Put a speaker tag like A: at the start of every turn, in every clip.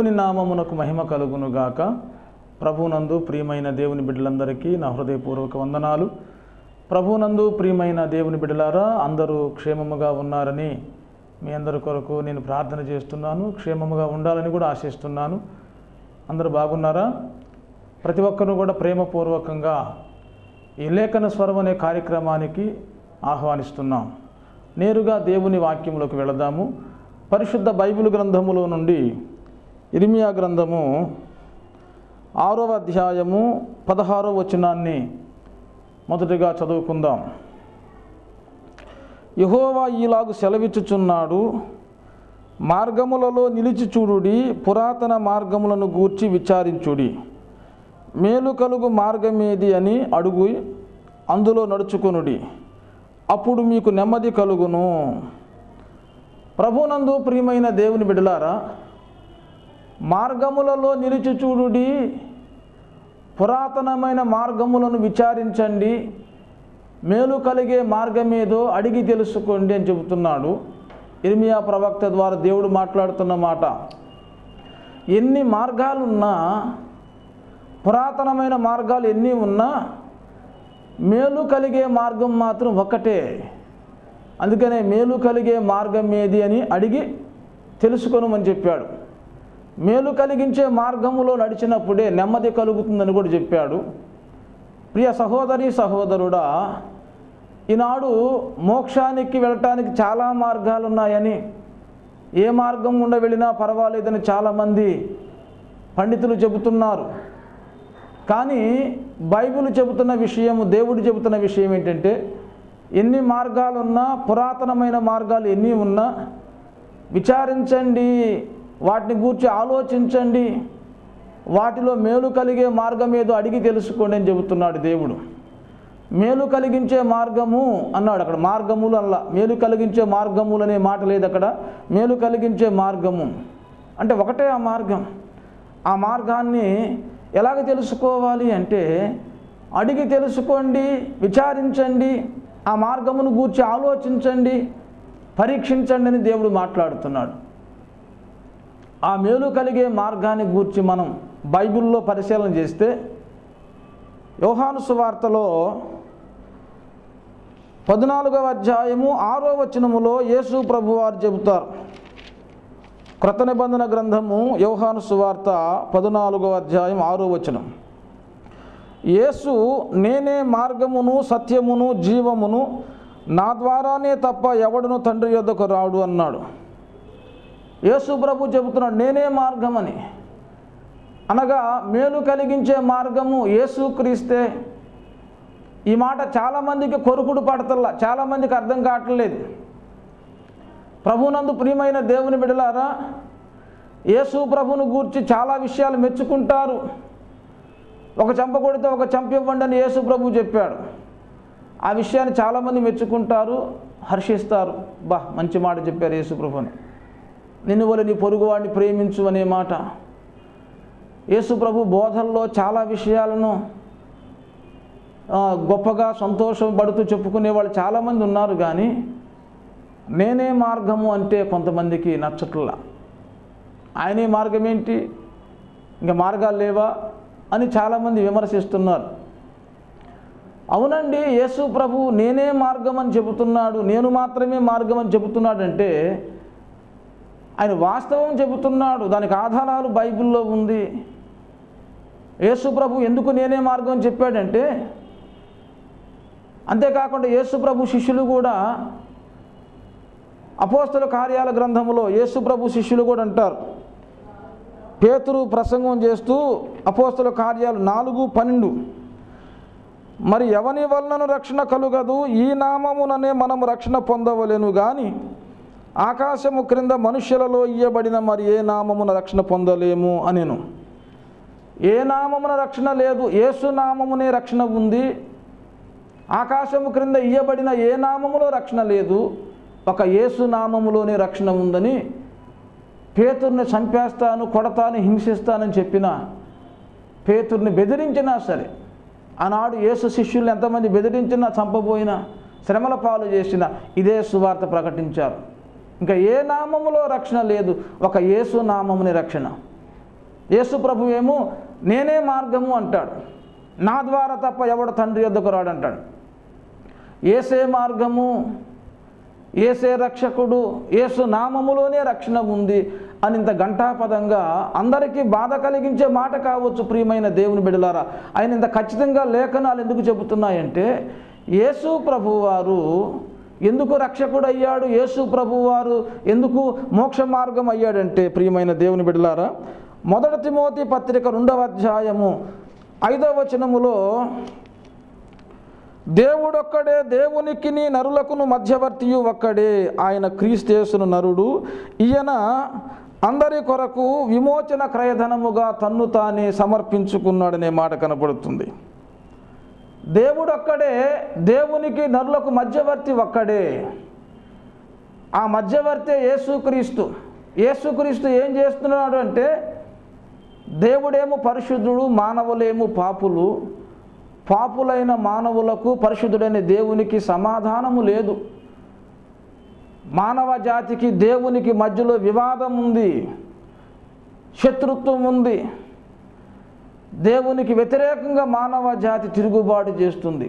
A: దేవుని నామమునకు మహిమ కలుగునుగాక. ప్రభునందు ప్రియమైన దేవుని బిడ్డలందరికీ నా హృదయపూర్వక వందనాలు. ప్రభునందు ప్రియమైన దేవుని బిడ్డలారా, అందరూ క్షేమముగా ఉన్నారని మీ అందరి కొరకు నేను ప్రార్థన చేస్తున్నాను. క్షేమముగా ఉండాలని కూడా ఆశిస్తున్నాను. అందరూ బాగున్నారా? ప్రతి ఒక్కరూ కూడా ప్రేమపూర్వకంగా ఈ లేఖన స్వరం అనే కార్యక్రమానికి ఆహ్వానిస్తున్నాం. నేరుగా దేవుని వాక్యంలోకి వెళదాము. పరిశుద్ధ బైబిల్ గ్రంథములో నుండి ఇర్మియా గ్రంథము 6వ అధ్యాయము 16వ వచనాన్ని మొదటిగా చదువుకుందాం. యెహోవా ఈలాగు సెలవిచ్చుచున్నాడు, మార్గములలో నిలిచి చూడుడి, పురాతన మార్గములను గూర్చి విచారించుడి. మేలు కలుగు మార్గమేది అని అడుగు, అందులో నడుచుకొనుడి, అప్పుడు మీకు నెమ్మది కలుగును. ప్రభునందు ప్రియమైన దేవుని బిడ్డలారా, మార్గములలో నిలిచి చూడుడి, పురాతనమైన మార్గములను విచారించండి, మేలు కలిగే మార్గమేదో అడిగి తెలుసుకోండి అని చెబుతున్నాడు. ఇర్మియా ప్రవక్త ద్వారా దేవుడు మాట్లాడుతున్న మాట. ఎన్ని మార్గాలున్నా, పురాతనమైన మార్గాలు ఎన్ని ఉన్నా, మేలు కలిగే మార్గం మాత్రం ఒక్కటే. అందుకనే మేలు కలిగే మార్గం ఏది అని అడిగి తెలుసుకోనమని చెప్పాడు. మేలు కలిగించే మార్గములో నడిచినప్పుడే నెమ్మది కలుగుతుందని కూడా చెప్పాడు. ప్రియ సహోదరి సహోదరుడా, ఈనాడు మోక్షానికి వెళ్ళటానికి చాలా మార్గాలు ఉన్నాయని, ఏ మార్గం గుండా వెళ్ళినా పర్వాలేదని చాలామంది పండితులు చెబుతున్నారు. కానీ బైబిల్ చెబుతున్న విషయము, దేవుడు చెబుతున్న విషయం ఏంటంటే, ఎన్ని మార్గాలున్నా, పురాతనమైన మార్గాలు ఎన్ని ఉన్నా విచారించండి, వాటిని గూర్చి ఆలోచించండి, వాటిలో మేలు కలిగే మార్గం ఏదో అడిగి తెలుసుకోండి అని చెబుతున్నాడు దేవుడు. మేలు కలిగించే మార్గము అన్నాడు. అక్కడ మార్గములు అలా, మేలు కలిగించే మార్గములు అనే మాట లేదు అక్కడ. మేలు కలిగించే మార్గము అంటే ఒకటే ఆ మార్గం. ఆ మార్గాన్ని ఎలాగ తెలుసుకోవాలి అంటే, అడిగి తెలుసుకోండి, విచారించండి, ఆ మార్గమును గూర్చి ఆలోచించండి, పరీక్షించండి అని దేవుడు మాట్లాడుతున్నాడు. ఆ మేలు కలిగే మార్గాన్ని గూర్చి మనం బైబిల్లో పరిశీలన చేస్తే, యోహాను సువార్తలో 14వ అధ్యాయము 6వ వచనములో యేసు ప్రభువారు చెబుతారు. క్రొత్త నిబంధన గ్రంథము యోహాను సువార్త 14వ అధ్యాయం 6వ వచనం. యేసు, నేనే మార్గమును సత్యమును జీవమును, నా ద్వారానే తప్ప ఎవడును తండ్రి యొద్దకు రాడు అన్నాడు. యేసు ప్రభు చెబుతున్నాడు నేనే మార్గం అని. అనగా మేలు కలిగించే మార్గము యేసుక్రీస్తే. ఈ మాట చాలామందికి కొరుకుడు పడతల్లా, చాలామందికి అర్థం కావట్లేదు. ప్రభునందు ప్రియమైన దేవుని బిడ్డలారా, యేసు ప్రభును గూర్చి చాలా విషయాలు మెచ్చుకుంటారు. ఒక చెంప కొడితే ఒక చెంప ఇవ్వండి అని యేసు ప్రభు చెప్పాడు. ఆ విషయాన్ని చాలామంది మెచ్చుకుంటారు, హర్షిస్తారు. మంచి మాట చెప్పారు యేసు ప్రభు అని. నిన్ను వలె నీ పొరుగువాడిని ప్రేమించు అనే మాట. యేసు ప్రభు బోధల్లో చాలా విషయాలను గొప్పగా సంతోషపడుతూ చెప్పుకునే వాళ్ళు చాలామంది ఉన్నారు. కానీ నేనే మార్గము అంటే కొంతమందికి నచ్చట్లా. ఆయనే మార్గం ఏంటి, ఇంకా మార్గాలు లేవా అని చాలామంది విమర్శిస్తున్నారు. అవునండి, యేసు ప్రభు నేనే మార్గం అని చెబుతున్నాడు, నేను మాత్రమే మార్గం అని చెబుతున్నాడంటే ఆయన వాస్తవం చెబుతున్నాడు. దానికి ఆధారాలు బైబిల్లో ఉంది. యేసు ప్రభు ఎందుకు నేనే మార్గం అని చెప్పాడంటే, అంతేకాకుండా యేసు ప్రభు శిష్యులు కూడా, అపోస్తల కార్యాల గ్రంథములో యేసు ప్రభు శిష్యులు కూడా అంటారు. పేతురు ప్రసంగం చేస్తూ అపోస్తల కార్యాలు 4:12, మరి ఎవని వలనను రక్షణ కలుగదు, ఈ నామముననే మనము రక్షణ పొందవలెను గాని ఆకాశము క్రింద మనుష్యులలో ఇయ్యబడిన మరి ఏ నామమున రక్షణ పొందలేము అనేను. ఏ నామమున రక్షణ లేదు, యేసు నామమునే రక్షణ ఉంది. ఆకాశము క్రింద ఇయ్యబడిన ఏ నామములో రక్షణ లేదు, ఒక యేసు నామములోనే రక్షణ ఉందని పేతుర్ని చంపేస్తాను, కొడతాను, హింసిస్తానని చెప్పిన పేతుర్ని బెదిరించినా సరే, ఆనాడు యేసు శిష్యుల్ని ఎంతమంది బెదిరించినా, చంపబోయినా, శ్రమల పాలు చేసిన ఇదే సువార్త ప్రకటించారు. ఇంకా ఏ నామములో రక్షణ లేదు, ఒక యేసు నామముని రక్షణ. యేసు ప్రభు ఏమో నేనే మార్గము అంటాడు, నా ద్వారా తప్ప ఎవడు తండ్రి యొద్దకు రాడు అంటాడు. యేసే మార్గము, యేసే రక్షకుడు, యేసు నామములోనే రక్షణ ఉంది అని ఇంత ఘంటాపదంగా అందరికీ బాధ కలిగించే మాట కావచ్చు ప్రియమైన దేవుని బిడ్డలారా. ఆయన ఇంత ఖచ్చితంగా లేఖనాలు ఎందుకు చెబుతున్నాయంటే, యేసు ప్రభువారు ఎందుకు రక్షకుడు అయ్యాడు, యేసు ప్రభువారు ఎందుకు మోక్ష మార్గం అయ్యాడంటే ప్రియమైన దేవుని బిడ్డలారా, 1 తిమోతి పత్రిక 2వ అధ్యాయము 5వ వచనములో, దేవుడొక్కడే, దేవునికిని నరులకును మధ్యవర్తియు ఒక్కడే, ఆయన క్రీస్తేసును నరుడు, ఈయన అందరి కొరకు విమోచన క్రయధనముగా తన్ను తానే సమర్పించుకున్నాడనే మాట కనపడుతుంది. దేవుడొక్కడే, దేవునికి నరులకు మధ్యవర్తి ఒక్కడే. ఆ మధ్యవర్తి యేసుక్రీస్తు. యేసుక్రీస్తు ఏం చేస్తున్నాడు అంటే, దేవుడేమో పరిశుద్ధుడు, మానవులేమో పాపులు. పాపులైన మానవులకు పరిశుద్ధుడైన దేవునికి సమాధానము లేదు. మానవ జాతికి దేవునికి మధ్యలో వివాదం ఉంది, శత్రుత్వం ఉంది. దేవునికి వ్యతిరేకంగా మానవ జాతి తిరుగుబాటు చేస్తుంది.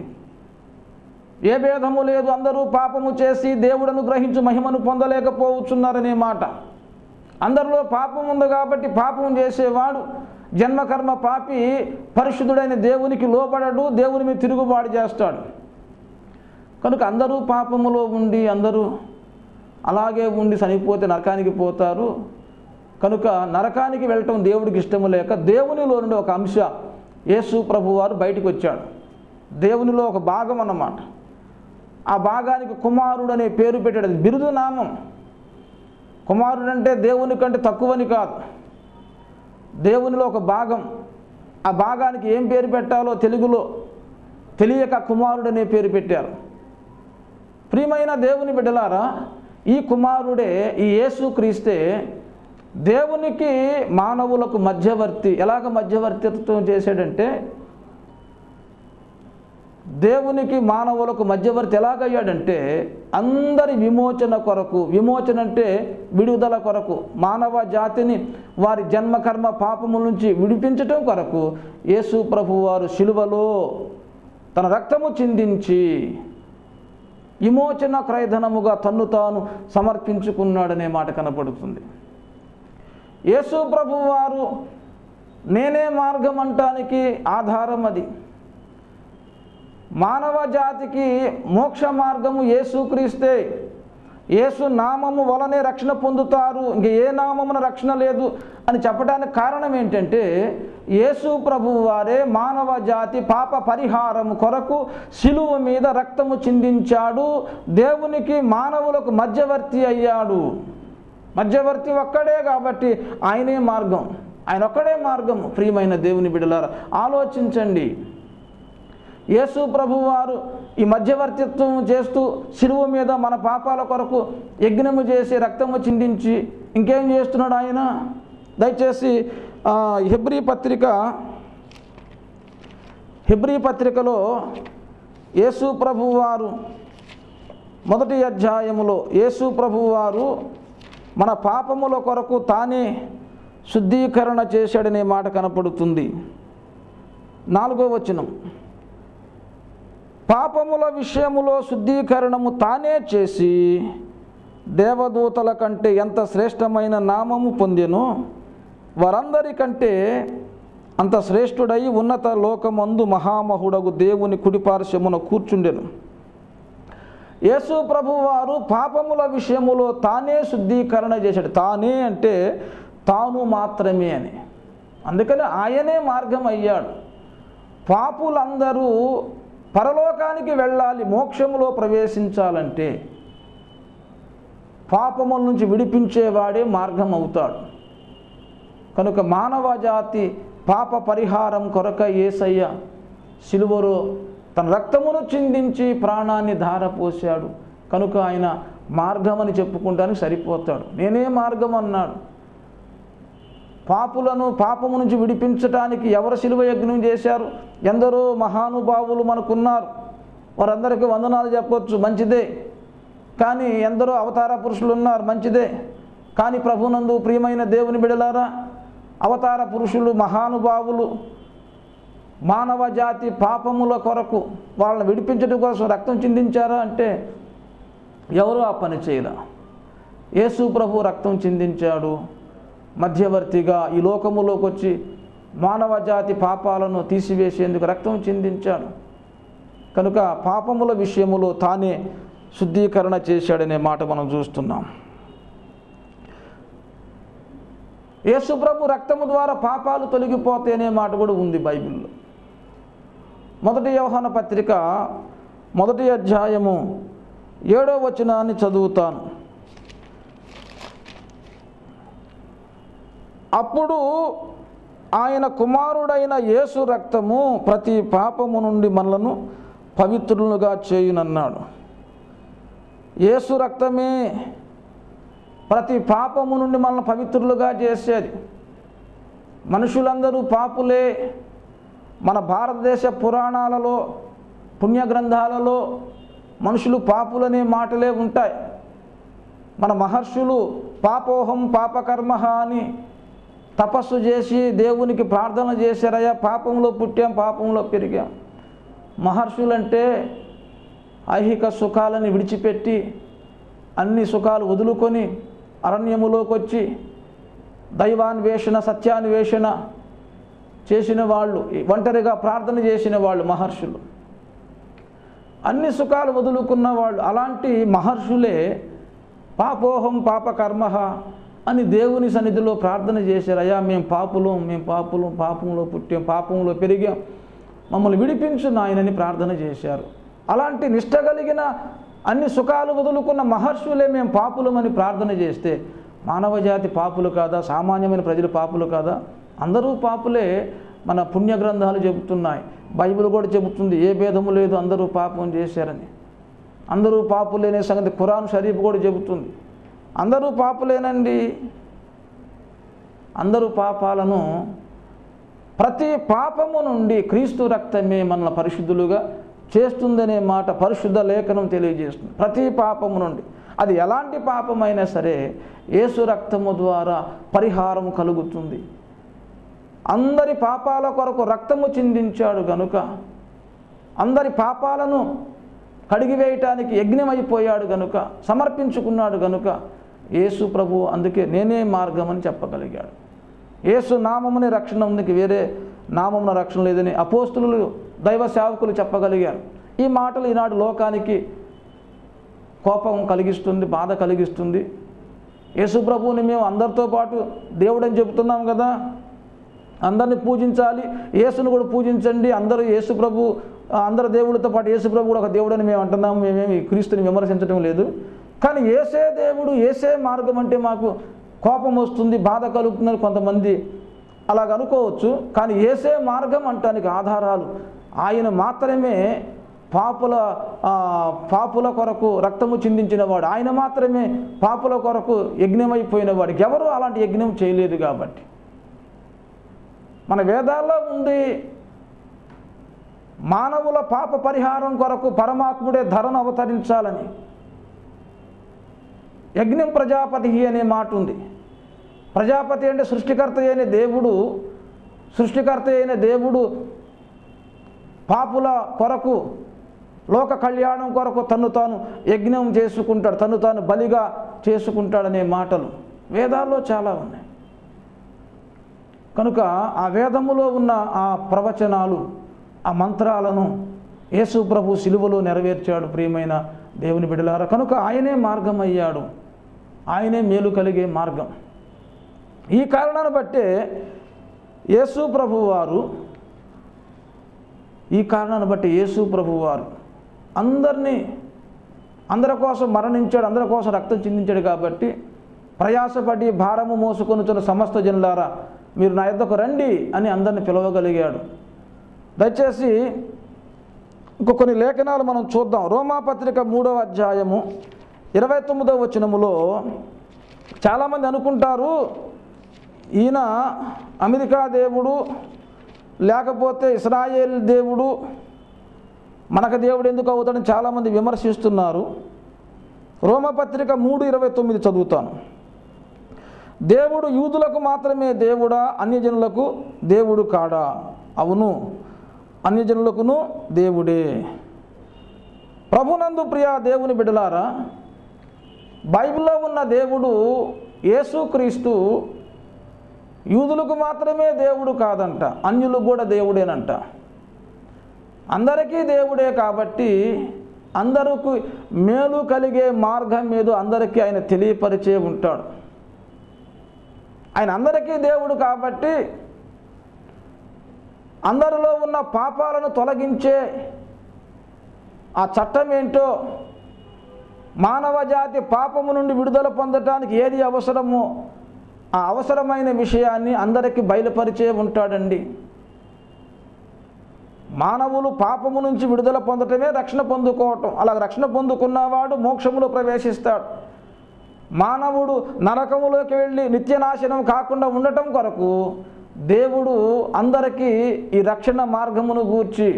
A: ఏ భేదము లేదు, అందరూ పాపము చేసి దేవుడను గ్రహించు మహిమను పొందలేకపోతున్నారనే మాట. అందరిలో పాపం ఉంది కాబట్టి పాపం చేసేవాడు జన్మకర్మ పాపి పరిశుద్ధుడైన దేవునికి లోబడడు, దేవుని మీద తిరుగుబాటు చేస్తాడు. కనుక అందరూ పాపములో ఉండి అందరూ అలాగే ఉండి చనిపోతే నరకానికి పోతారు. కనుక నరకానికి వెళ్ళటం దేవుడికి ఇష్టము లేక దేవునిలో నుండి ఒక అంశ యేసు ప్రభువారు బయటికి వచ్చాడు. దేవునిలో ఒక భాగం అన్నమాట. ఆ భాగానికి కుమారుడు అనే పేరు పెట్టాడు. అది బిరుదు నామం. కుమారుడు అంటే దేవుని కంటే తక్కువని కాదు, దేవునిలో ఒక భాగం. ఆ భాగానికి ఏం పేరు పెట్టాలో తెలుగులో తెలియక కుమారుడు అనే పేరు పెట్టారు. ప్రియమైన దేవుని బిడ్డలారా, ఈ కుమారుడే, ఈ యేసుక్రీస్తే దేవునికి మానవులకు మధ్యవర్తి. ఎలాగ మధ్యవర్తిత్వం చేశాడంటే, దేవునికి మానవులకు మధ్యవర్తి ఎలాగయ్యాడంటే, అందరి విమోచన కొరకు. విమోచన అంటే విడుదల కొరకు, మానవ జాతిని వారి జన్మకర్మ పాపముల నుంచి విడిపించటం కొరకు యేసు ప్రభువారు శిలువలో తన రక్తము చిందించి విమోచన క్రయధనముగా తన్ను తాను సమర్పించుకున్నాడనే మాట కనపడుతుంది. యేసు ప్రభువారు నేనే మార్గం అంటానికి ఆధారం అది. మానవ జాతికి మోక్ష మార్గము యేసుక్రీస్తే. యేసు నామము వలనే రక్షణ పొందుతారు, ఇంక ఏ నామమున రక్షణ లేదు అని చెప్పడానికి కారణం ఏంటంటే, యేసు ప్రభువు వారే మానవ జాతి పాప పరిహారము కొరకు శిలువ మీద రక్తము చిందించాడు. దేవునికి మానవులకు మధ్యవర్తి అయ్యాడు. మధ్యవర్తి ఒక్కడే కాబట్టి ఆయనే మార్గం, ఆయన ఒక్కడే మార్గము. ప్రియమైన దేవుని బిడ్డలారా, ఆలోచించండి. యేసు ప్రభువారు ఈ మధ్యవర్తిత్వం చేస్తూ శిలువ మీద మన పాపాల కొరకు యజ్ఞము చేసి రక్తము చిందించి ఇంకేం చేస్తున్నాడు ఆయన? దయచేసి హెబ్రీ పత్రికలో యేసు ప్రభువారు 1వ అధ్యాయములో యేసు ప్రభువారు మన పాపముల కొరకు తానే శుద్ధీకరణ చేశాడనే మాట కనపడుతుంది. 4వ వచనం, పాపముల విషయములో శుద్ధీకరణము తానే చేసి దేవదూతల కంటే ఎంత శ్రేష్టమైన నామము పొందెను, వారందరికంటే అంత శ్రేష్ఠుడై ఉన్నత లోకమందు మహామహుడగు దేవుని కుడిపార్శ్వమున కూర్చుండెను. యేసు ప్రభువారు పాపముల విషయములో తానే శుద్ధీకరణ చేశాడు. తానే అంటే తాను మాత్రమే అని. అందుకని ఆయనే మార్గం అయ్యాడు. పాపులందరూ పరలోకానికి వెళ్ళాలి, మోక్షములో ప్రవేశించాలంటే పాపముల నుంచి విడిపించేవాడే మార్గం అవుతాడు. కనుక మానవ జాతి పాప పరిహారం కొరక యేసయ్య శిలువలో తన రక్తమును చిందించి ప్రాణాన్ని ధారపోశాడు. కనుక ఆయన మార్గం అని చెప్పుకుంటానికి సరిపోతాడు. నేనే మార్గం అన్నాడు. పాపులను పాపము నుంచి విడిపించడానికి ఎవరు శిలువ యజ్ఞం చేశారు? ఎందరో మహానుభావులు మనకున్నారు. వారందరికీ వందనాలు చెప్పొచ్చు, మంచిదే. కానీ ఎందరో అవతార పురుషులు ఉన్నారు, మంచిదే. కానీ ప్రభునందు ప్రియమైన దేవుని బిడలారా, అవతార పురుషులు, మహానుభావులు మానవ జాతి పాపముల కొరకు వాళ్ళని విడిపించడం కోసం రక్తం చిందించారా అంటే ఎవరు ఆ పని చేయలే. యేసు ప్రభు రక్తం చిందించాడు, మధ్యవర్తిగా ఈ లోకములోకి వచ్చి మానవ జాతి పాపాలను తీసివేసేందుకు రక్తం చిందించాడు. కనుక పాపముల విషయములో తానే శుద్ధీకరణ చేశాడనే మాట మనం చూస్తున్నాం. యేసు ప్రభు రక్తము ద్వారా పాపాలు తొలగిపోతాయనే మాట కూడా ఉంది బైబిల్లో. 1 యోహాను పత్రిక 1వ అధ్యాయము 7వ వచనాన్ని చదువుతాను. అప్పుడు ఆయన కుమారుడైన యేసు రక్తము ప్రతి పాపము నుండి మనలను పవిత్రులుగా చేయునన్నాడు. యేసు రక్తమే ప్రతి పాపము నుండి మనల్ని పవిత్రులుగా చేసేది. మనుషులందరూ పాపులే. మన భారతదేశ పురాణాలలో, పుణ్యగ్రంథాలలో మనుషులు పాపులనే మాటలే ఉంటాయి. మన మహర్షులు పాపోహం పాపకర్మ అని తపస్సు చేసి దేవునికి ప్రార్థన చేశారయ్యా, పాపంలో పుట్టాం, పాపంలో పెరిగాం. మహర్షులంటే ఐహిక సుఖాలని విడిచిపెట్టి అన్ని సుఖాలు వదులుకొని అరణ్యములోకి వచ్చి దైవాన్వేషణ, సత్యాన్వేషణ చేసిన వాళ్ళు, ఒంటరిగా ప్రార్థన చేసిన వాళ్ళు మహర్షులు. అన్ని సుఖాలు వదులుకున్న వాళ్ళు. అలాంటి మహర్షులే పాపోహం పాపకర్మ అని దేవుని సన్నిధిలో ప్రార్థన చేశారు. అయ్యా మేము పాపులం, పాపంలో పుట్టాం, పాపంలో పెరిగాం, మమ్మల్ని విడిపించు నాయనని ప్రార్థన చేశారు. అలాంటి నిష్ట కలిగిన అన్ని సుఖాలు వదులుకున్న మహర్షులే మేము పాపులమని ప్రార్థన చేస్తే మానవజాతి పాపులు కాదా? సామాన్యమైన ప్రజలు పాపులు కాదా? అందరూ పాపులే. మన పుణ్యగ్రంథాలు చెబుతున్నాయి, బైబిల్ కూడా చెబుతుంది, ఏ భేదము లేదు, అందరూ పాపం చేశారని. అందరూ పాపులేనే సంగతి ఖురాన్ షరీఫ్ కూడా చెబుతుంది. అందరూ పాపులేనండి. అందరూ పాపాలను, ప్రతి పాపము నుండి క్రీస్తు రక్తమే మనల్ని పరిశుద్ధులుగా చేస్తుందనే మాట పరిశుద్ధ లేఖనం తెలియజేస్తుంది. ప్రతి పాపము నుండి, అది ఎలాంటి పాపమైనా సరే యేసు రక్తము ద్వారా పరిహారం కలుగుతుంది. అందరి పాపాల కొరకు రక్తము చిందించాడు గనుక, అందరి పాపాలను కడిగివేయటానికి యజ్ఞమైపోయాడు గనుక, సమర్పించుకున్నాడు గనుక యేసు ప్రభు అందుకే నేనే మార్గం అని చెప్పగలిగాడు. యేసు నామమునే రక్షణ ఉంది, వేరే నామమున రక్షణ లేదని అపోస్తులు, దైవ సేవకులు చెప్పగలిగారు. ఈ మాటలు ఈనాడు లోకానికి కోపం కలిగిస్తుంది, బాధ కలిగిస్తుంది. యేసు ప్రభువుని మేము అందరితో పాటు దేవుడని చెబుతున్నాం కదా, అందరిని పూజించాలి, యేసును కూడా పూజించండి, అందరూ యేసు ప్రభు, అందరు దేవుడితో పాటు యేసు ప్రభు కూడా ఒక దేవుడని మేము అంటున్నాము. మేమేమి క్రీస్తుని విమర్శించడం లేదు. కానీ యేసే దేవుడు, యేసే మార్గం అంటే మాకు కోపం వస్తుంది, బాధ కలుగుతుందని కొంతమంది అలాగ అనుకోవచ్చు. కానీ యేసే మార్గం అంటానికి ఆధారాలు ఆయన మాత్రమే పాపుల కొరకు రక్తము చిందించినవాడు, ఆయన మాత్రమే పాపుల కొరకు యజ్ఞమైపోయినవాడు. ఎవరు అలాంటి యజ్ఞం చేయలేదు. కాబట్టి మన వేదాల్లో ఉంది, మానవుల పాప పరిహారం కొరకు పరమాత్ముడే ధరను అవతరించాలని. యజ్ఞం ప్రజాపతి అనే మాట ఉంది. ప్రజాపతి అంటే సృష్టికర్త అయిన దేవుడు. సృష్టికర్త అయిన దేవుడు పాపుల కొరకు, లోక కళ్యాణం కొరకు తను తాను యజ్ఞం చేసుకుంటాడు, తను తాను బలిగా చేసుకుంటాడనే మాటలు వేదాల్లో చాలా ఉన్నాయి. కనుక ఆ వేదములో ఉన్న ఆ ప్రవచనాలు, ఆ మంత్రాలను యేసు ప్రభు సిలువలో నెరవేర్చాడు. ప్రియమైన దేవుని బిడ్డలారా, కనుక ఆయనే మార్గం అయ్యాడు, ఆయనే మేలు కలిగే మార్గం. ఈ కారణాన్ని బట్టే యేసు ప్రభువారు అందరి కోసం మరణించాడు, అందరి కోసం రక్తం చిందించాడు. కాబట్టి ప్రయాసపడి భారము మోసుకొనుచున్న సమస్త జనులారా మీరు నా యొద్దకు రండి అని అందరిని పిలవగలిగాడు. దయచేసి కొన్ని లేఖనాలు మనం చూద్దాం. రోమాపత్రిక 3వ అధ్యాయము 29వ వచనములో చాలామంది అనుకుంటారు, ఈయన అమెరికా దేవుడు, లేకపోతే ఇస్రాయేల్ దేవుడు, మనకు దేవుడు ఎందుకు అవుతాడని చాలామంది విమర్శిస్తున్నారు. రోమపత్రిక 3:29 చదువుతాను. దేవుడు యూదులకు మాత్రమే దేవుడా, అన్యజనులకు దేవుడు కాడా? అవును, అన్యజనులకును దేవుడే. ప్రభునందు ప్రియ దేవుని బిడ్డలారా, బైబిల్లో ఉన్న దేవుడు యేసుక్రీస్తు యూదులకు మాత్రమే దేవుడు కాదంట, అన్యులకు కూడా దేవుడేనంట. అందరికీ దేవుడే కాబట్టి అందరికి మేలు కలిగే మార్గం ఏదో అందరికీ ఆయన తెలియపరిచే ఉంటాడు. ఆయన అందరికీ దేవుడు కాబట్టి అందరిలో ఉన్న పాపాలను తొలగించే ఆ చట్టం ఏంటో, మానవ జాతి పాపము నుండి విడుదల పొందటానికి ఏది అవసరమో ఆ అవసరమైన విషయాన్ని అందరికీ బయలుపరిచే ఉంటాడండి. మానవులు పాపము నుంచి విడుదల పొందటమే రక్షణ పొందుకోవటం. అలా రక్షణ పొందుకున్నవాడు మోక్షములో ప్రవేశిస్తాడు. మానవుడు నరకములోకి వెళ్ళి నిత్యనాశనం కాకుండా ఉండటం కొరకు దేవుడు అందరికీ ఈ రక్షణ మార్గమును గూర్చి,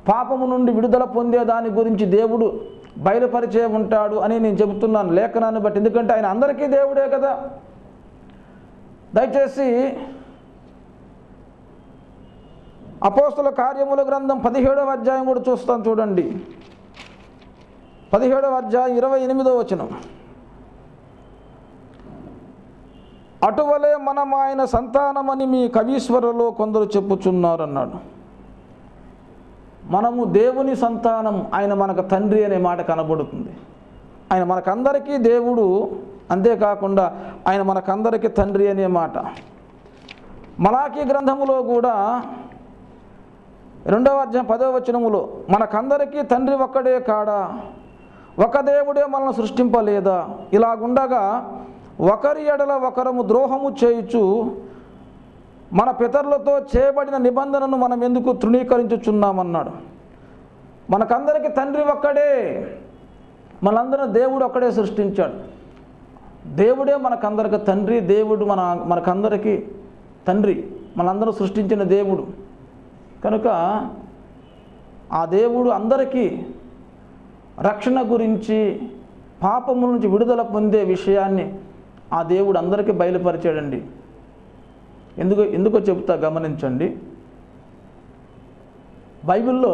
A: పాపము నుండి విడుదల పొందే దాని గురించి దేవుడు బయలుపరిచే ఉంటాడు అని నేను చెబుతున్నాను లేఖనాన్ని బట్టి. ఎందుకంటే ఆయన అందరికీ దేవుడే కదా. దయచేసి అపోస్తల కార్యముల గ్రంథం 17వ అధ్యాయం కూడా చూస్తాం, చూడండి. 17వ అధ్యాయం 28వ వచనం. అటువలే మనం ఆయన సంతానమని మీ కవీశ్వరులో కొందరు చెప్పుచున్నారు అన్నాడు. మనము దేవుని సంతానం, ఆయన మనకు తండ్రి అనే మాట కనబడుతుంది. ఆయన మనకందరికీ దేవుడు, అంతేకాకుండా ఆయన మనకందరికీ తండ్రి అనే మాట. మలాకీ గ్రంథములో కూడా 2వ అధ్యాయం 10వ వచనములో మనకందరికీ తండ్రి ఒక్కడే కాడా, ఒక దేవుడే మనల్ని సృష్టింపలేదా, ఇలాగుండగా ఒకరి ఎడల ఒకరము ద్రోహము చేయుచు మన పితరులతో చేయబడిన నిబంధనను మనం ఎందుకు తృణీకరించుచున్నామన్నాడు. మనకందరికీ తండ్రి ఒక్కడే, మనందరం దేవుడు ఒక్కడే సృష్టించాడు. దేవుడే మనకందరికి తండ్రి, దేవుడు మనకందరికీ తండ్రి, మనందరూ సృష్టించిన దేవుడు కనుక ఆ దేవుడు అందరికీ రక్షణ గురించి, పాపము నుంచి విడుదల పొందే విషయాన్ని ఆ దేవుడు అందరికీ బయలుపరిచాడండి. ఎందుకో చెబుతా, గమనించండి. బైబిల్లో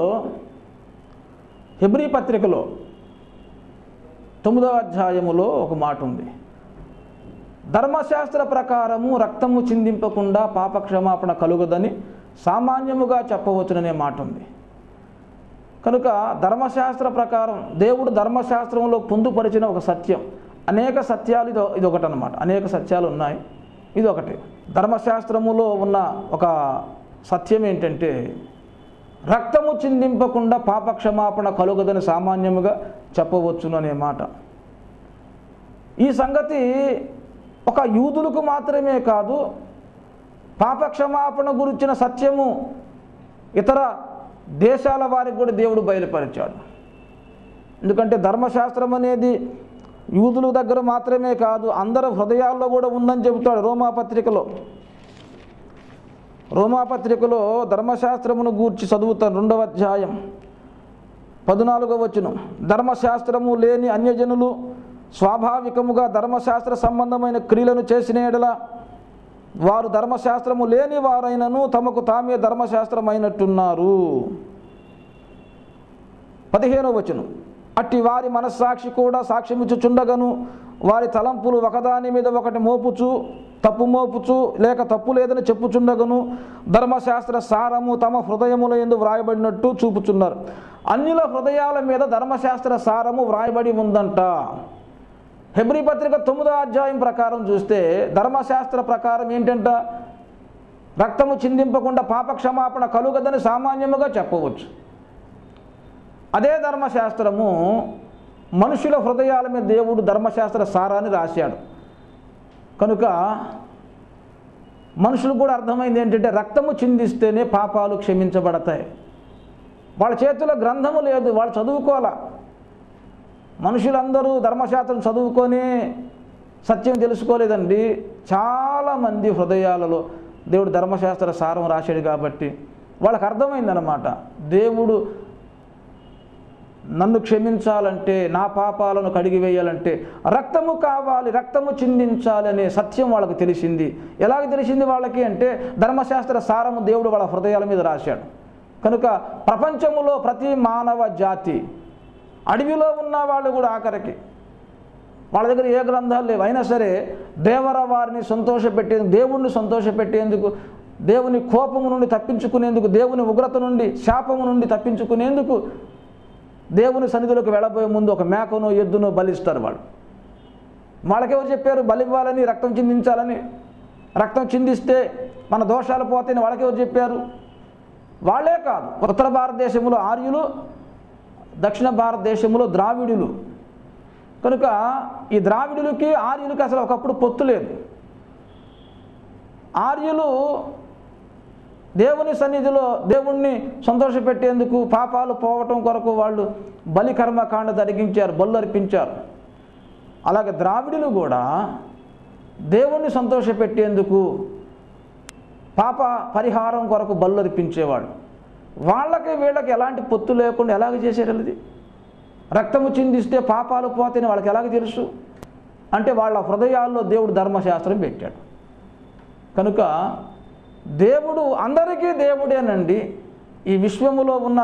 A: హెబ్రీ పత్రికలో 9వ అధ్యాయములో ఒక మాట ఉంది. ధర్మశాస్త్ర ప్రకారము రక్తము చిందింపకుండా పాపక్షమాపణ కలుగదని సామాన్యముగా చెప్పవచ్చుననే మాట ఉంది. కనుక ధర్మశాస్త్ర ప్రకారం దేవుడు ధర్మశాస్త్రంలో పొందుపరిచిన ఒక సత్యం, అనేక సత్యాలు ఇది ఒకటి అన్నమాట. అనేక సత్యాలు ఉన్నాయి, ఇది ఒకటి. ధర్మశాస్త్రములో ఉన్న ఒక సత్యం ఏంటంటే రక్తము చిందింపకుండా పాపక్షమాపణ కలుగదని సామాన్యముగా చెప్పవచ్చును అనే మాట. ఈ సంగతి ఒక యూదులకు మాత్రమే కాదు, పాపక్షమాపణ గురించిన సత్యము ఇతర దేశాల వారికి కూడా దేవుడు బయలుపరిచాడు. ఎందుకంటే ధర్మశాస్త్రం అనేది యూదుల దగ్గర మాత్రమే కాదు, అందరి హృదయాల్లో కూడా ఉందని చెబుతాడు రోమాపత్రికలో ధర్మశాస్త్రమును గూర్చి చదువుతాను. 2వ అధ్యాయం 14వ వచనం. ధర్మశాస్త్రము లేని అన్యజనులు స్వాభావికముగా ధర్మశాస్త్ర సంబంధమైన క్రియలను చేసిన యెడల వారు ధర్మశాస్త్రము లేని వారైనను తమకు తామే ధర్మశాస్త్రమైనట్టున్నారు. 15వ వచనం. అట్టి వారి మనస్సాక్షి కూడా సాక్ష్యమిచ్చుచుండగను వారి తలంపులు ఒకదాని మీద ఒకటి తప్పు మోపుచు లేక తప్పు లేదని చెప్పుచుండగను ధర్మశాస్త్ర సారము తమ హృదయముల యందు వ్రాయబడినట్టు చూపుచున్నారు. అన్యుల హృదయాల మీద ధర్మశాస్త్ర సారము వ్రాయబడి ఉందంట. హెబ్రీ పత్రిక 9వ అధ్యాయం ప్రకారం చూస్తే ధర్మశాస్త్ర ప్రకారం ఏంటంట, రక్తము చిందింపకుండా పాపక్షమాపణ కలుగదని సామాన్యముగా చెప్పవచ్చు. అదే ధర్మశాస్త్రము మనుషుల హృదయాల మీద దేవుడు ధర్మశాస్త్ర సారాన్ని రాశాడు. కనుక మనుషులకు కూడా అర్థమైంది ఏంటంటే రక్తము చిందిస్తేనే పాపాలు క్షమించబడతాయి. వాళ్ళ చేతిలో గ్రంథము లేదు, వాళ్ళు చదువుకోవాలా. మనుషులందరూ ధర్మశాస్త్రం చదువుకొని సత్యం తెలుసుకోలేదండి. చాలామంది హృదయాలలో దేవుడు ధర్మశాస్త్ర సారం రాశాడు కాబట్టి వాళ్ళకి అర్థమైందన్నమాట. దేవుడు నన్ను క్షమించాలంటే, నా పాపాలను కడిగివేయాలంటే రక్తము కావాలి, రక్తము చిందించాలి అనే సత్యం వాళ్ళకు తెలిసింది. ఎలాగ తెలిసింది వాళ్ళకి అంటే, ధర్మశాస్త్ర సారము దేవుడు వాళ్ళ హృదయాల మీద రాశాడు. కనుక ప్రపంచములో ప్రతి మానవ జాతి, అడవిలో ఉన్న వాళ్ళు కూడా ఆఖరికి వాళ్ళ దగ్గర ఏ గ్రంథాలు లేవు, అయినా సరే దేవర వారిని సంతోషపెట్టేందుకు, దేవుణ్ణి సంతోషపెట్టేందుకు, దేవుని కోపము నుండి తప్పించుకునేందుకు, దేవుని ఉగ్రత నుండి, శాపము నుండి తప్పించుకునేందుకు దేవుని సన్నిధిలోకి వెళ్ళబోయే ముందు ఒక మేకను ఎద్దును బలిస్తారు. వాళ్ళకెవరు చెప్పారు బలి ఇవ్వాలని, రక్తం చిందించాలని? రక్తం చిందిస్తే మన దోషాలు పోతాయని వాళ్ళకెవరు చెప్పారు? వాళ్ళే కాదు, ఉత్తర భారతదేశంలో ఆర్యులు, దక్షిణ భారతదేశంలో ద్రావిడులు. కనుక ఈ ద్రావిడులకి ఆర్యులకి అసలు ఒకప్పుడు పొత్తు లేదు. ఆర్యులు దేవుని సన్నిధిలో దేవుణ్ణి సంతోషపెట్టేందుకు, పాపాలు పోవటం కొరకు వాళ్ళు బలి కర్మకాండ జరిగించారు, బలు అర్పించారు. అలాగే ద్రావిడులు కూడా దేవుణ్ణి సంతోషపెట్టేందుకు, పాప పరిహారం కొరకు బలు అర్పించేవాడు. వాళ్ళకి వీళ్ళకి ఎలాంటి పొత్తు లేకుండా ఎలాగ చేశారు? అది రక్తము చిందిస్తే పాపాలు పోతాయని వాళ్ళకి ఎలాగ తెలుసు అంటే, వాళ్ళ హృదయాల్లో దేవుడు ధర్మశాస్త్రం పెట్టాడు. కనుక దేవుడు అందరికీ దేవుడేనండి. ఈ విశ్వములో ఉన్న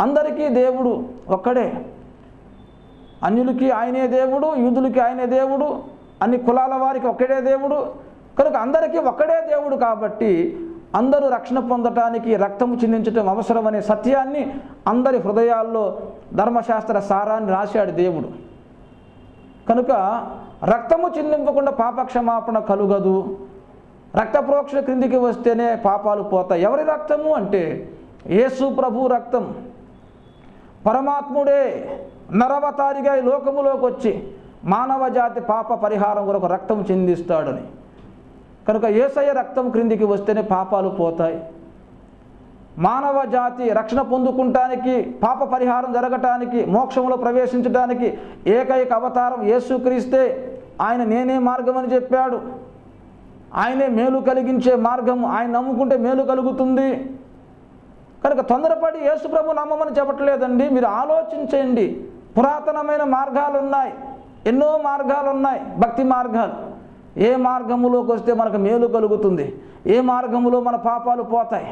A: అందరికీ దేవుడు ఒక్కడే. అన్యులకి ఆయనే దేవుడు, యూదులకి ఆయనే దేవుడు, అన్ని కులాల వారికి ఒక్కడే దేవుడు. కనుక అందరికీ ఒక్కడే దేవుడు. కాబట్టి అందరూ రక్షణ పొందటానికి రక్తము చిందించటం అవసరమనే సత్యాన్ని అందరి హృదయాల్లో ధర్మశాస్త్ర సారాన్ని రాశాడు దేవుడు. కనుక రక్తము చిందింపకుండా పాపక్షమాపణ కలుగదు. రక్త ప్రోక్షణ క్రిందికి వస్తేనే పాపాలు పోతాయి. ఎవరి రక్తము అంటే యేసు ప్రభు రక్తం. పరమాత్ముడే నరవతారిగా ఈ లోకములోకి వచ్చి మానవ జాతి పాప పరిహారం కొరకు రక్తం చిందిస్తాడని. కనుక యేసయ్య రక్తం క్రిందికి వస్తేనే పాపాలు పోతాయి. మానవ జాతి రక్షణ పొందుకుంటానికి, పాప పరిహారం జరగటానికి, మోక్షంలో ప్రవేశించడానికి ఏకైక అవతారం యేసుక్రీస్తే. ఆయన నేనే మార్గం అని చెప్పాడు. ఆయనే మేలు కలిగించే మార్గము. ఆయన నమ్ముకుంటే మేలు కలుగుతుంది. కనుక తొందరపడి యేసు ప్రభు నమ్మమని చెప్పట్లేదండి. మీరు ఆలోచించండి. పురాతనమైన మార్గాలు ఉన్నాయి, ఎన్నో మార్గాలు ఉన్నాయి, భక్తి మార్గాలు. ఏ మార్గములోకి వస్తే మనకు మేలు కలుగుతుంది, ఏ మార్గములో మన పాపాలు పోతాయి,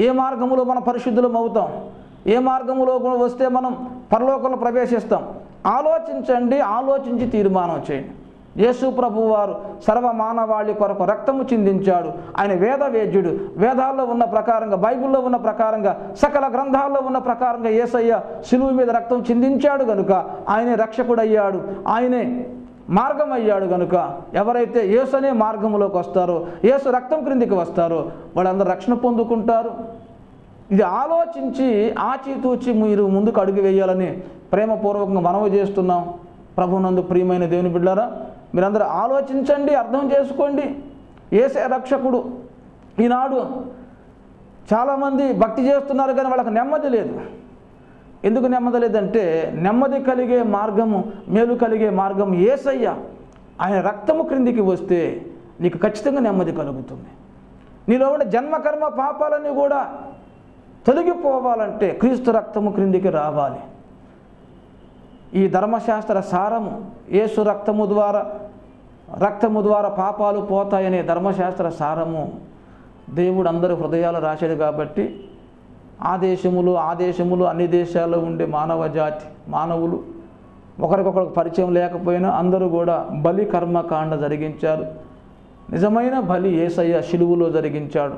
A: ఏ మార్గములో మన పరిశుద్ధులం అవుతాం, ఏ మార్గములో వస్తే మనం పరలోకంలో ప్రవేశిస్తాం. ఆలోచించండి, ఆలోచించి తీర్మానం చేయండి. యేసు ప్రభు వారు సర్వ మానవాళి కొరకు రక్తము చిందించాడు. ఆయన వేద వేద్యుడు. వేదాల్లో ఉన్న ప్రకారంగా, బైబిల్లో ఉన్న ప్రకారంగా, సకల గ్రంథాల్లో ఉన్న ప్రకారంగా యేసయ్య శిలువ మీద రక్తం చిందించాడు కనుక ఆయనే రక్షకుడు అయ్యాడు, ఆయనే మార్గం అయ్యాడు. కనుక ఎవరైతే యేసు అనే మార్గంలోకి వస్తారో, యేసు రక్తం క్రిందికి వస్తారో వాళ్ళందరూ రక్షణ పొందుకుంటారు. ఇది ఆలోచించి ఆచితూచి మీరు ముందుకు అడుగు వేయాలని ప్రేమపూర్వకంగా మనవి చేస్తున్నాం. ప్రభునందు ప్రియమైన దేవుని బిడ్డలారా, మీరందరూ ఆలోచించండి, అర్థం చేసుకోండి. యేసే రక్షకుడు. ఈనాడు చాలామంది భక్తి చేస్తున్నారు కానీ వాళ్ళకి నెమ్మది లేదు. ఎందుకు నెమ్మది లేదంటే, నెమ్మది కలిగే మార్గము, మేలు కలిగే మార్గం యేసయ్య. ఆయన రక్తము క్రిందికి వస్తే నీకు ఖచ్చితంగా నెమ్మది కలుగుతుంది. నీలో ఉన్న జన్మకర్మ పాపాలన్నీ కూడా తొలగిపోవాలంటే క్రీస్తు రక్తము క్రిందికి రావాలి. ఈ ధర్మశాస్త్ర సారము, యేసు రక్తము ద్వారా పాపాలు పోతాయనే ధర్మశాస్త్ర సారము దేవుడు అందరి హృదయాలు రాశాడు. కాబట్టి ఆ దేశములు అన్ని దేశాల్లో ఉండే మానవ జాతి మానవులు ఒకరికొకరికి పరిచయం లేకపోయినా అందరూ కూడా బలి కర్మకాండ జరిగించారు. నిజమైన బలి యేసయ్య శిలువలో జరిగించాడు.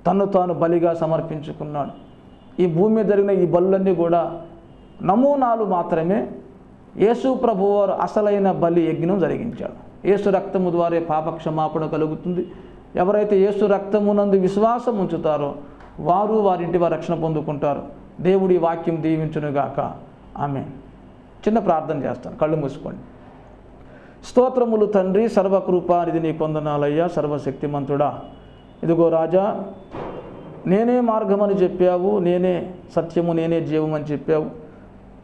A: తన్ను తాను బలిగా సమర్పించుకున్నాడు. ఈ భూమి మీద జరిగిన ఈ బలులన్నీ కూడా నమూనాలు మాత్రమే. యేసు ప్రభువారు అసలైన బలి యజ్ఞం జరిగించాడు. యేసు రక్తము ద్వారా పాపక్షమాపణ కలుగుతుంది. ఎవరైతే యేసు రక్తమునందు విశ్వాసం ఉంచుతారో వారు వారింటి వారు రక్షణ పొందుకుంటారు. దేవుడి వాక్యం దీవించునుగాక. ఆమేన్. చిన్న ప్రార్థన చేస్తాను, కళ్ళు మూసుకోండి. స్తోత్రములు తండ్రి, సర్వకృపానిధి నీ పొందనాలయ్యా, సర్వశక్తిమంతుడా. ఇదిగో రాజా, నేనే మార్గమని చెప్పావు, నేనే సత్యము, నేనే జీవమని చెప్పావు.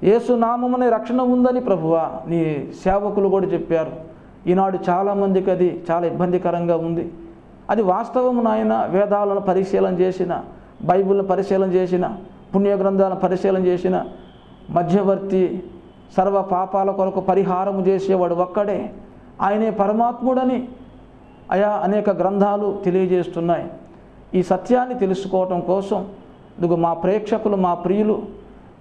A: యేసు నామమునే రక్షణ ఉందని ప్రభువా నీ సేవకులు కూడా చెప్పారు. ఈనాడు చాలామందికి అది చాలా ఇబ్బందికరంగా ఉంది. అది వాస్తవము నాయన. వేదాలను పరిశీలన చేసిన, బైబిల్ను పరిశీలన చేసిన, పుణ్యగ్రంథాలను పరిశీలన చేసిన మధ్యవర్తి, సర్వ పాపాల కొరకు పరిహారము చేసేవాడు ఒక్కడే, ఆయనే పరమాత్ముడని అయా అనేక గ్రంథాలు తెలియజేస్తున్నాయి. ఈ సత్యాన్ని తెలుసుకోవటం కోసం ఇదిగో మా ప్రేక్షకులు, మా ప్రియులు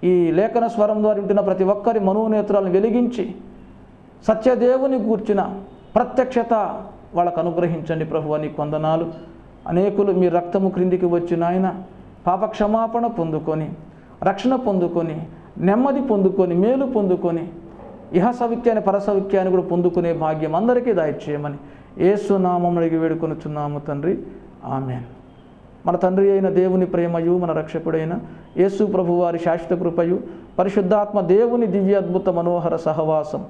A: ఈ లేఖన స్వరం ద్వారా వింటున్న ప్రతి ఒక్కరి మనోనేత్రాలను వెలిగించి సత్యదేవుని గూర్చిన ప్రత్యక్షత వాళ్ళకు అనుగ్రహించండి ప్రభువా, నీకు వందనాలు. అనేకులు మీ రక్తము క్రిందికి వచ్చిన ఆయన పాపక్షమాపణ పొందుకొని, రక్షణ పొందుకొని, నెమ్మది పొందుకొని, మేలు పొందుకొని, ఇహ సౌఖ్యాన్ని పరసౌఖ్యాన్ని కూడా పొందుకునే భాగ్యం అందరికీ దయచేయమని యేసు నామమున అడిగి వేడుకొనుచున్నాము తండ్రి, ఆమేన్. మన తండ్రి అయిన దేవుని ప్రేమయు, మన రక్షకుడైన యేసు ప్రభువారి శాశ్వత కృపయు, పరిశుద్ధాత్మ దేవుని దివ్య అద్భుత మనోహర సహవాసం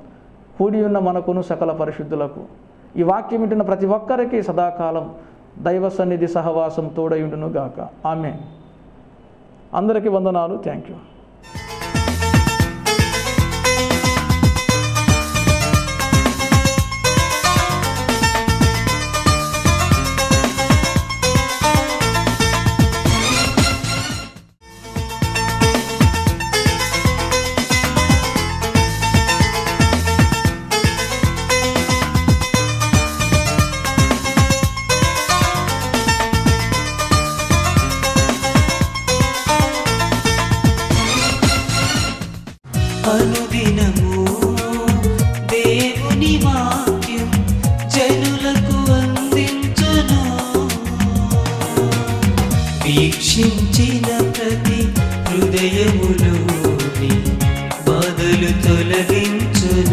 A: కూడి ఉన్న మనకును సకల పరిశుద్ధులకు, ఈ వాక్యం వింటున్న ప్రతి ఒక్కరికి సదాకాలం దైవ సన్నిధి సహవాసం తోడయుండును గాక. ఆమేన్. అందరికీ వందనాలు. Thank you.
B: అనుదినము దేవుని వాక్యం జనులకు అందించును. వీక్షించిన ప్రతి హృదయములోని బాధలు తొలగించును.